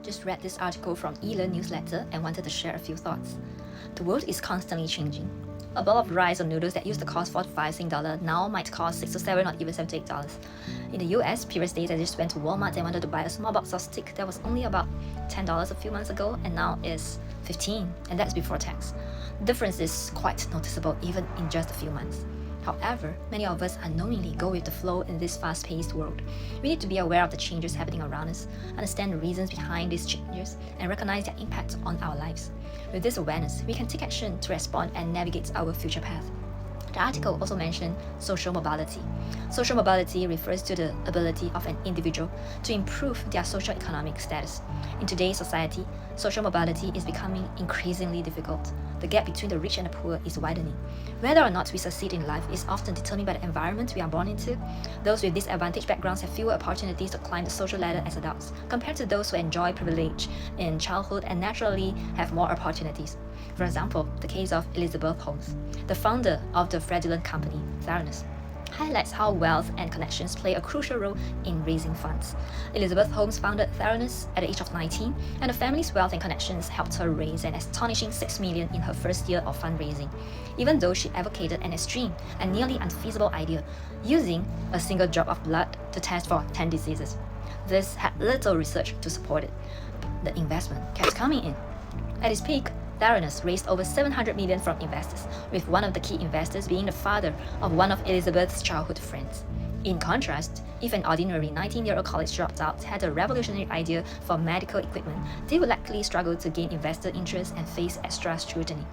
Just read this article from eLearn newsletter and wanted to share a few thoughts. The world is constantly changing. A bowl of rice or noodles that used to cost $45 now might cost $6 to $7 or even $78. In the US, previous days I just went to Walmart and wanted to buy a small box of stick that was only about $10 a few months ago and now is $15, and that's before tax. The difference is quite noticeable even in just a few months. However, many of us unknowingly go with the flow in this fast-paced world. We need to be aware of the changes happening around us, understand the reasons behind these changes, and recognize their impact on our lives. With this awareness, we can take action to respond and navigate our future path. The article also mentioned social mobility. Social mobility refers to the ability of an individual to improve their socio-economic status. In today's society, social mobility is becoming increasingly difficult. The gap between the rich and the poor is widening. Whether or not we succeed in life is often determined by the environment we are born into. Those with disadvantaged backgrounds have fewer opportunities to climb the social ladder as adults, compared to those who enjoy privilege in childhood and naturally have more opportunities. For example, the case of Elizabeth Holmes, the founder of the fraudulent company Theranos, highlights how wealth and connections play a crucial role in raising funds. Elizabeth Holmes founded Theranos at the age of 19, and the family's wealth and connections helped her raise an astonishing $6 million in her first year of fundraising, even though she advocated an extreme and nearly unfeasible idea, using a single drop of blood to test for 10 diseases. This had little research to support it. The investment kept coming in. At its peak, Theranos raised over $700 million from investors, with one of the key investors being the father of one of Elizabeth's childhood friends. In contrast, if an ordinary 19-year-old college dropout had a revolutionary idea for medical equipment, they would likely struggle to gain investor interest and face extra scrutiny.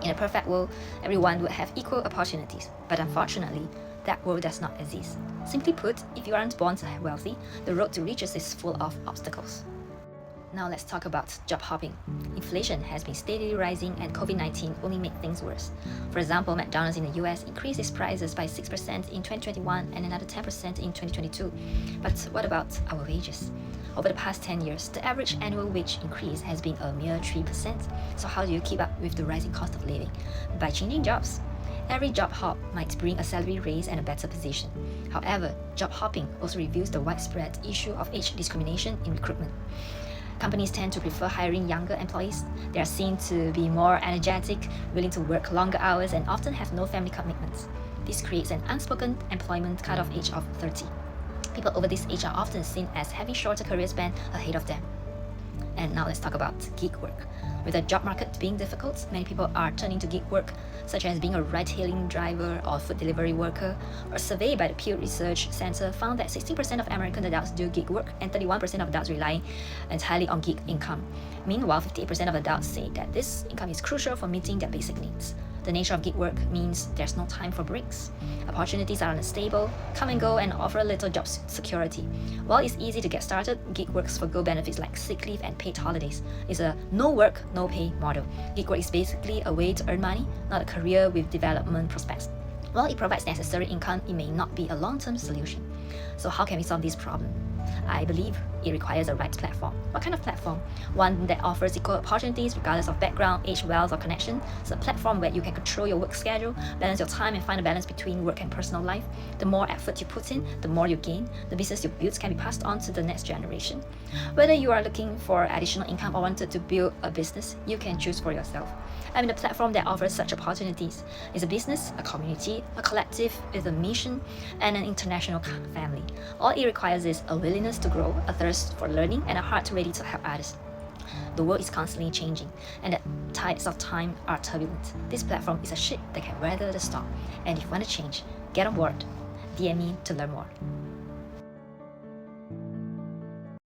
In a perfect world, everyone would have equal opportunities, but unfortunately, that world does not exist. Simply put, if you aren't born wealthy, the road to riches is full of obstacles. Now let's talk about job hopping. Inflation has been steadily rising and COVID-19 only made things worse. For example, McDonald's in the US increased its prices by 6% in 2021 and another 10% in 2022. But what about our wages? Over the past 10 years, the average annual wage increase has been a mere 3%. So how do you keep up with the rising cost of living? By changing jobs. Every job hop might bring a salary raise and a better position. However, job hopping also reveals the widespread issue of age discrimination in recruitment. Companies tend to prefer hiring younger employees. They are seen to be more energetic, willing to work longer hours, and often have no family commitments. This creates an unspoken employment cutoff age of 30. People over this age are often seen as having shorter career span ahead of them. And now let's talk about gig work. With the job market being difficult, many people are turning to gig work, such as being a ride-hailing driver or food delivery worker. A survey by the Pew Research Center found that 16% of American adults do gig work and 31% of adults rely entirely on gig income. Meanwhile, 58% of adults say that this income is crucial for meeting their basic needs. The nature of gig work means there's no time for breaks. Opportunities are unstable, come and go, and offer little job security. While it's easy to get started, gig works forgo benefits like sick leave and paid holidays. It's a no work, no pay model. Gig work is basically a way to earn money, not a career with development prospects. While it provides necessary income, it may not be a long-term solution. So how can we solve this problem? I believe it requires a right platform. What kind of platform? One that offers equal opportunities regardless of background, age, wealth, or connection. It's a platform where you can control your work schedule, balance your time, and find a balance between work and personal life. The more effort you put in, the more you gain. The business you build can be passed on to the next generation. Whether you are looking for additional income or wanted to build a business, you can choose for yourself. I'm in a platform that offers such opportunities. It's a business, a community, a collective with a mission, and an international family. All it requires is a willingness to grow, a thirst for learning, and a heart ready to help others. The world is constantly changing, and the tides of time are turbulent. This platform is a ship that can weather the storm. And if you want to change, get on board. DM me to learn more.